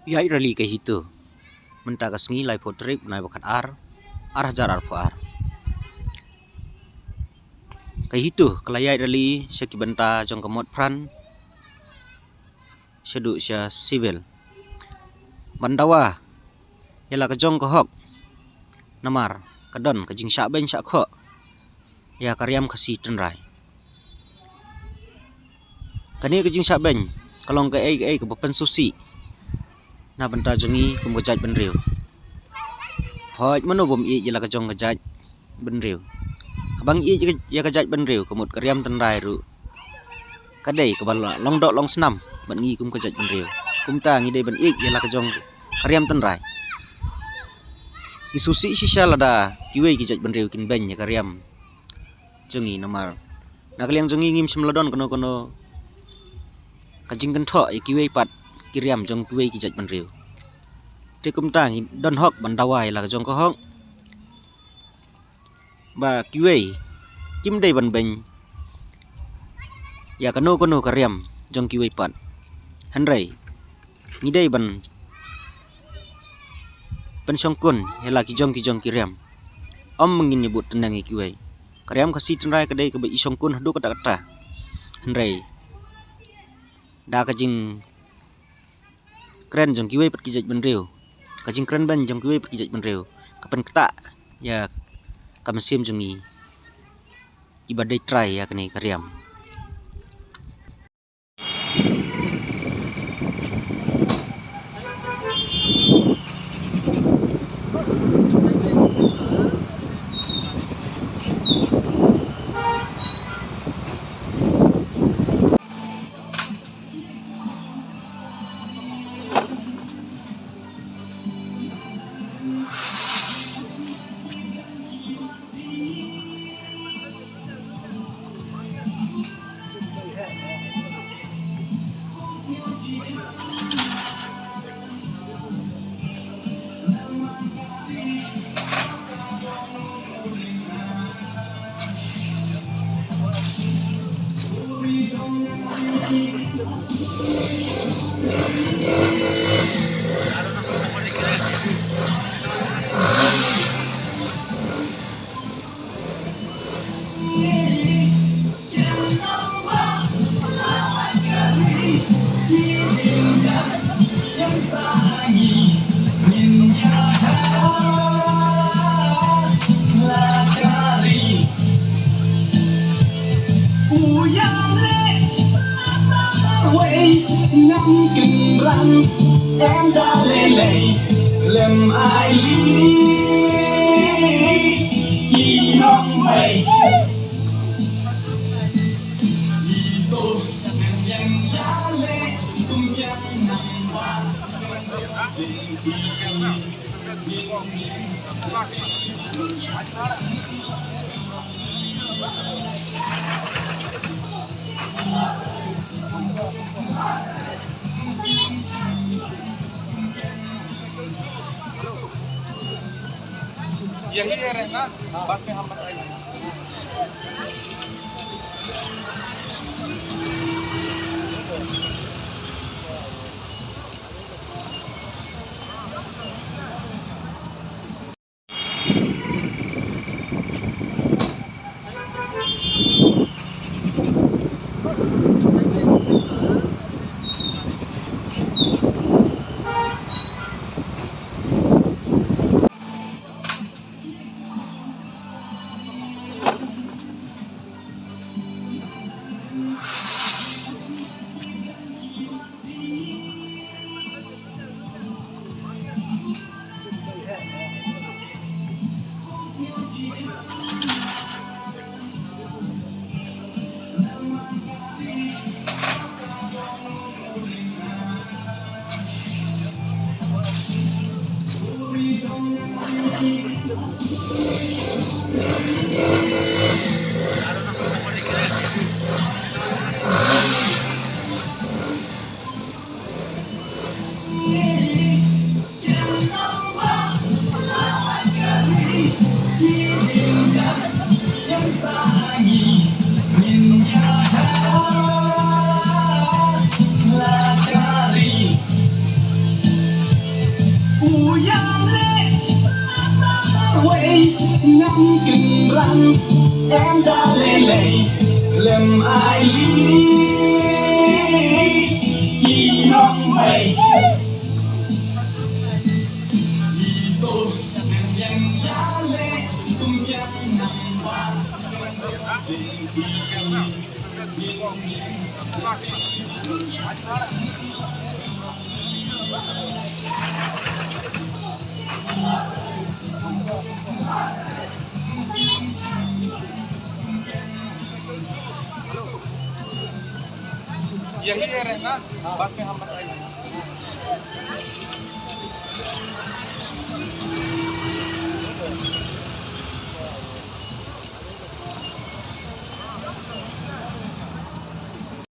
Yai rally ke hitu menta kasngi lai potrip nai bakat ar hajar ar ar ke hitu kelayai rally syaki benta jong kemot pran syadu sya civil bandawa yala ke jong kohok namar kadon ke jing syak ben syak kho ya karyam kasi tenrai kani ke jing syak ben kalong ke ai ke bepen susi na benta jongi kum gejaj benriu hoj mano bom i jela kejong gejaj benriu abang i ya gejaj benriu kemut karyam tenrai ru kadai ke bala long dok long senam ban ngi kum gejaj benriu kum ta ngi dei ban i jela kejong karyam tenrai isusi sisa lada kiwe gejaj benriu kin ben ya karyam jongi namar na kaliang jongi ngim semladon kono kajing kentho i kiwe pat kiriam jong kiwe kijaj benriu te kum tang don hok bandawai la jong ko hok ba kiwe kim dei ban ben ya kono kariam jong kiwe pat hanrei ngi dei ban songkun hela ki jong kiriam om mengin nyebut tenang i kiwe kariam kasi tenrai kedai ke isongkun hadu kata hanrei da kajing keren jong kiwe pat kijaj benriu kajing keren ban jong kiwe pat kijaj benriu kapan keta ya kamesim jongi ibadai try ya kene karyam ngắm kinh răng em đã lê lầy lem ai ly gì non mày gì tôi dành giá lê tung chân nằm qua यही है रहना बाद में हम बताएंगे kinh răng em đã lê lầy lem ai lý khi mong mày vì tôi nhận giá lệ tung chân nằm qua यही है रहना बाद में हम बताएंगे